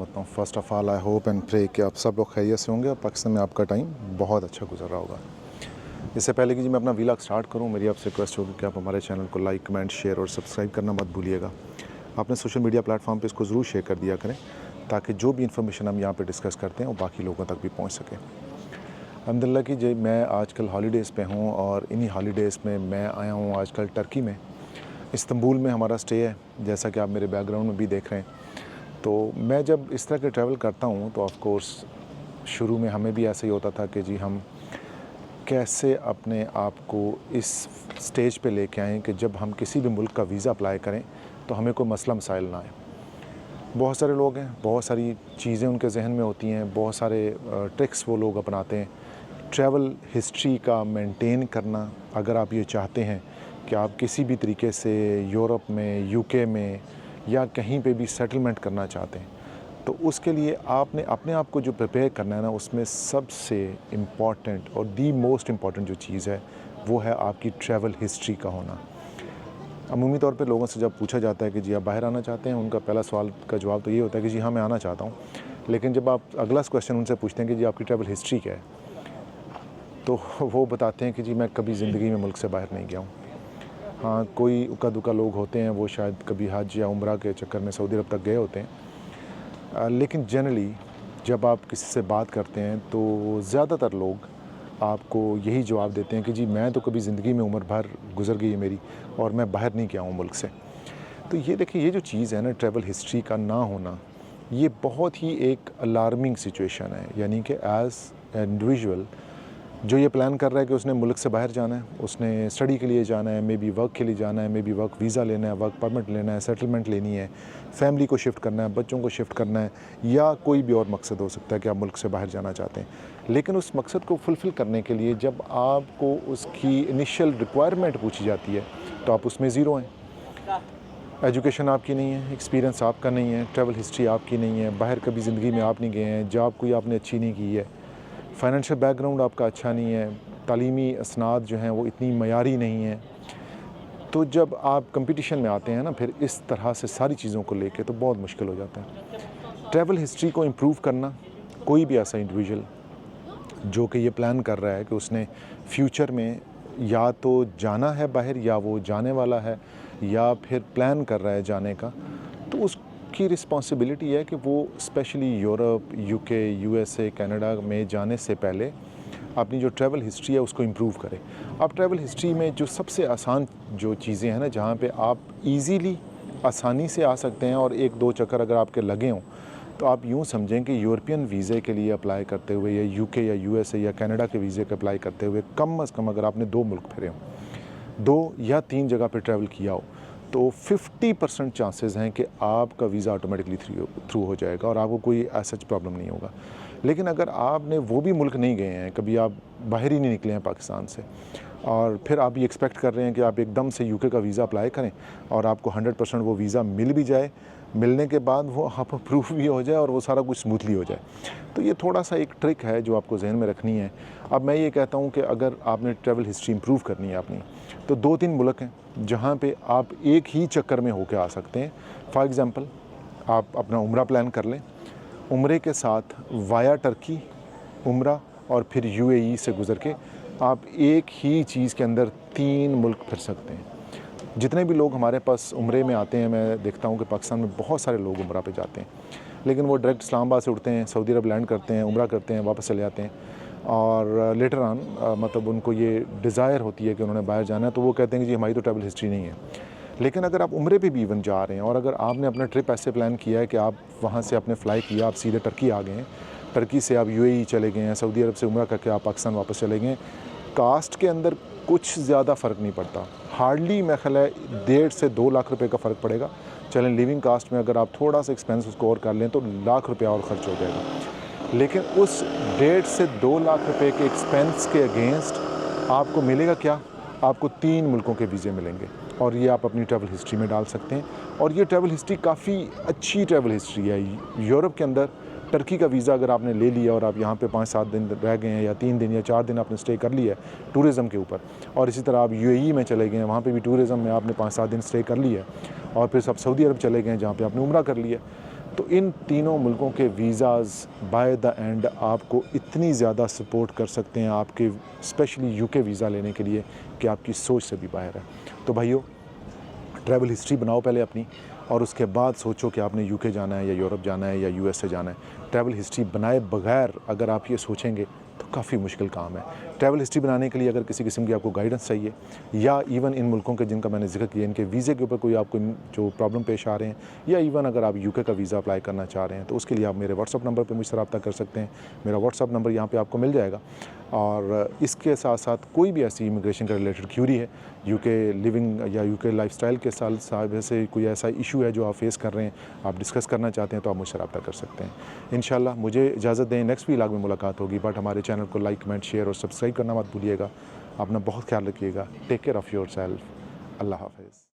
वतनों। First of all I hope and pray कि आप सब लोग खैरियत से होंगे और पाकिस्तान में आपका टाइम बहुत अच्छा गुजर रहा होगा। इससे पहले कि मैं अपना व्लॉग स्टार्ट करूं, मेरी आपसे रिक्वेस्ट होगी कि आप हमारे चैनल को लाइक, कमेंट, शेयर और सब्सक्राइब करना मत भूलिएगा। आपने सोशल मीडिया प्लेटफॉर्म पे इसको ज़रूर शेयर कर दिया करें ताकि जो भी इन्फॉर्मेशन हम यहाँ पे डिस्कस करते हैं वो बाकी लोगों तक भी पहुँच सके। अल्हम्दुलिल्लाह कि जो मैं आजकल हॉलीडेज़ पे हूँ और इन्हीं हॉलीडेज़ में मैं आया हूँ आजकल टर्की में, इस्तांबुल में हमारा स्टे है, जैसा कि आप मेरे बैकग्राउंड में भी देख रहे हैं। तो मैं जब इस तरह के ट्रैवल करता हूँ तो ऑफ़ कोर्स शुरू में हमें भी ऐसा ही होता था कि जी हम कैसे अपने आप को इस स्टेज पे लेके आएँ कि जब हम किसी भी मुल्क का वीज़ा अप्लाई करें तो हमें कोई मसला मसाइल ना आए। बहुत सारे लोग हैं, बहुत सारी चीज़ें उनके जहन में होती हैं, बहुत सारे ट्रिक्स वो लोग अपनाते हैं। ट्रैवल हिस्ट्री का मेंटेन करना, अगर आप ये चाहते हैं कि आप किसी भी तरीके से यूरोप में, यूके में या कहीं पे भी सेटलमेंट करना चाहते हैं, तो उसके लिए आपने अपने आप को जो प्रिपेयर करना है ना, उसमें सबसे इम्पॉर्टेंट और दी मोस्ट इम्पॉर्टेंट जो चीज़ है वो है आपकी ट्रैवल हिस्ट्री का होना। अमूमी तौर पे लोगों से जब पूछा जाता है कि जी आप बाहर आना चाहते हैं, उनका पहला सवाल का जवाब तो ये होता है कि जी हाँ मैं आना चाहता हूँ। लेकिन जब आप अगला क्वेश्चन उनसे पूछते हैं कि जी आपकी ट्रैवल हिस्ट्री क्या है, तो वो बताते हैं कि जी मैं कभी ज़िंदगी में मुल्क से बाहर नहीं गया हूँ। हाँ, कोई उक्का दुक्का लोग होते हैं, वो शायद कभी हज या उम्रा के चक्कर में सऊदी अरब तक गए होते हैं। लेकिन जनरली जब आप किसी से बात करते हैं तो ज़्यादातर लोग आपको यही जवाब देते हैं कि जी मैं तो कभी ज़िंदगी में उम्र भर गुजर गई है मेरी और मैं बाहर नहीं गया हूँ मुल्क से। तो ये देखिए, ये जो चीज़ है ना ट्रैवल हिस्ट्री का ना होना, ये बहुत ही एक अलार्मिंग सिचुएशन है। यानी कि एज़ इंडिविजुअल जो ये प्लान कर रहा है कि उसने मुल्क से बाहर जाना है, उसने स्टडी के लिए जाना है, मे बी वर्क के लिए जाना है, मे बी वर्क वीज़ा लेना है, वर्क परमिट लेना है, सेटलमेंट लेनी है, फैमिली को शिफ्ट करना है, बच्चों को शिफ्ट करना है, या कोई भी और मकसद हो सकता है कि आप मुल्क से बाहर जाना चाहते हैं। लेकिन उस मकसद को फुलफ़िल करने के लिए जब आपको उसकी इनिशियल रिक्वायरमेंट पूछी जाती है तो आप उसमें ज़ीरो हैं। एजुकेशन आपकी नहीं है, एक्सपीरियंस आपका नहीं है, ट्रैवल हिस्ट्री आपकी नहीं है, बाहर कभी ज़िंदगी में आप नहीं गए हैं, जॉब कोई आपने अच्छी नहीं की है, फाइनेंशियल बैकग्राउंड आपका अच्छा नहीं है, तालीमी असनाद जो हैं वो इतनी मयारी नहीं है। तो जब आप कंपटीशन में आते हैं ना, फिर इस तरह से सारी चीज़ों को लेके तो बहुत मुश्किल हो जाता है। ट्रैवल हिस्ट्री को इम्प्रूव करना, कोई भी ऐसा इंडिविजुअल जो कि ये प्लान कर रहा है कि उसने फ्यूचर में या तो जाना है बाहर या वो जाने वाला है या फिर प्लान कर रहा है जाने का, तो उसकी रिस्पॉन्सिबिलिटी है कि वो specially Europe, UK, USA, Canada में जाने से पहले अपनी जो ट्रैवल हिस्ट्री है उसको इम्प्रूव करें। अब ट्रैवल हिस्ट्री में जो सबसे आसान जो चीज़ें हैं ना, जहाँ पे आप इजीली आसानी से आ सकते हैं और एक दो चक्कर अगर आपके लगे हों, तो आप यूँ समझें कि यूरोपियन वीज़े के लिए अप्लाई करते हुए या यूके या यूएसए या कनाडा के वीज़े के अप्लाई करते हुए कम से कम अगर आपने 2 मुल्क फिरे हों, 2 या 3 जगह पे ट्रैवल किया हो, तो 50% चांसेस हैं कि आपका वीज़ा ऑटोमेटिकली थ्रू हो जाएगा और आपको कोई ऐसा प्रॉब्लम नहीं होगा। लेकिन अगर आपने वो भी मुल्क नहीं गए हैं, कभी आप बाहर ही नहीं निकले हैं पाकिस्तान से, और फिर आप ये एक्सपेक्ट कर रहे हैं कि आप एकदम से यूके का वीज़ा अप्लाई करें और आपको 100% वो वीज़ा मिल भी जाए, मिलने के बाद वो आप अप्रूव भी हो जाए और वो सारा कुछ स्मूथली हो जाए, तो ये थोड़ा सा एक ट्रिक है जो आपको जहन में रखनी है। अब मैं ये कहता हूँ कि अगर आपने ट्रैवल हिस्ट्री इम्प्रूव करनी है अपनी, तो 2-3 मुल्क हैं जहाँ पे आप एक ही चक्कर में होके आ सकते हैं। फॉर एग्ज़ाम्पल, आप अपना उम्रा प्लान कर लें, उम्रे के साथ वाया टर्की उम्रा और फिर यूएई से गुज़र के आप एक ही चीज़ के अंदर 3 मुल्क फिर सकते हैं। जितने भी लोग हमारे पास उम्रे में आते हैं, मैं देखता हूँ कि पाकिस्तान में बहुत सारे लोग उम्रा पे जाते हैं, लेकिन वो डायरेक्ट इस्लामाबाद से उठते हैं, सऊदी अरब लैंड करते हैं, उम्रा करते हैं, वापस चले जाते हैं और लेटर ऑन मतलब उनको ये डिज़ायर होती है कि उन्होंने बाहर जाना है, तो वो कहते हैं कि जी हमारी तो ट्रैवल हिस्ट्री नहीं है। लेकिन अगर आप उम्रे पे भी इवन जा रहे हैं और अगर आपने अपना ट्रिप ऐसे प्लान किया है कि आप वहाँ से आपने फ़्लाई किया, आप सीधे टर्की आ गए हैं, टर्की से आप यूएई चले गए हैं, सऊदी अरब से उम्रा करके आप पाकिस्तान वापस चले गए, कास्ट के अंदर कुछ ज़्यादा फ़र्क नहीं पड़ता। हार्डली मैं ख्याल है 1.5 से 2 लाख रुपए का फ़र्क पड़ेगा। चलें, लिविंग कास्ट में अगर आप थोड़ा सा एक्सपेंस उसको और कर लें तो लाख रुपया और ख़र्च हो जाएगा। लेकिन उस 1.5 से 2 लाख रुपए के एक्सपेंस के अगेंस्ट आपको मिलेगा क्या? आपको 3 मुल्कों के वीज़े मिलेंगे और ये आप अपनी ट्रैवल हिस्ट्री में डाल सकते हैं। और ये ट्रैवल हिस्ट्री काफ़ी अच्छी ट्रैवल हिस्ट्री है। यूरोप के अंदर टर्की का वीज़ा अगर आपने ले लिया और आप यहाँ पे 5-7 दिन रह गए हैं या 3 दिन या 4 दिन आपने स्टे कर लिया है टूरिज़म के ऊपर, और इसी तरह आप यूएई में चले गए हैं, वहाँ पे भी टूरिज़म में आपने 5-7 दिन स्टे कर लिया है, और फिर सब सऊदी अरब चले गए हैं जहाँ पे आपने उम्रा कर लिया, तो इन तीनों मुल्कों के वीज़ाज़ बाय द एंड आपको इतनी ज़्यादा सपोर्ट कर सकते हैं आपके स्पेशली यूके वीज़ा लेने के लिए कि आपकी सोच से भी बाहर है। तो भाइयों, ट्रैवल हिस्ट्री बनाओ पहले अपनी, और उसके बाद सोचो कि आपने यूके जाना है या यूरोप जाना है या यूएसए जाना है। ट्रैवल हिस्ट्री बनाए बगैर अगर आप ये सोचेंगे तो काफ़ी मुश्किल काम है। ट्रैवल हिस्ट्री बनाने के लिए अगर किसी किस्म की आपको गाइडेंस चाहिए, या इवन इन मुल्कों के जिनका मैंने जिक्र किया, इनके वीज़े के ऊपर कोई आपको जो प्रॉब्लम पेश आ रहे हैं, या इवन अगर आप यूके का वीज़ा अप्लाई करना चाह रहे हैं, तो उसके लिए आप मेरे व्हाट्सअप नंबर पर मुझसे रब्ता कर सकते हैं। मेरा व्हाट्सअप नंबर यहाँ पर आपको मिल जाएगा। और इसके साथ साथ कोई भी ऐसी इमिग्रेशन का रिलेटेड क्यूरी है, यूके लिविंग या यूके लाइफस्टाइल के साथ से कोई ऐसा इशू है जो आप फेस कर रहे हैं, आप डिस्कस करना चाहते हैं, तो आप मुझसे रब्ता कर सकते हैं। इंशाल्लाह मुझे इजाज़त दें, नेक्स्ट व्लॉग में मुलाकात होगी। बट हमारे चैनल को लाइक, कमेंट, शेयर और सब्सक्राइब करना मत भूलिएगा। अपना बहुत ख्याल रखिएगा। Take care of yourself. अल्लाह हाफ़िज़।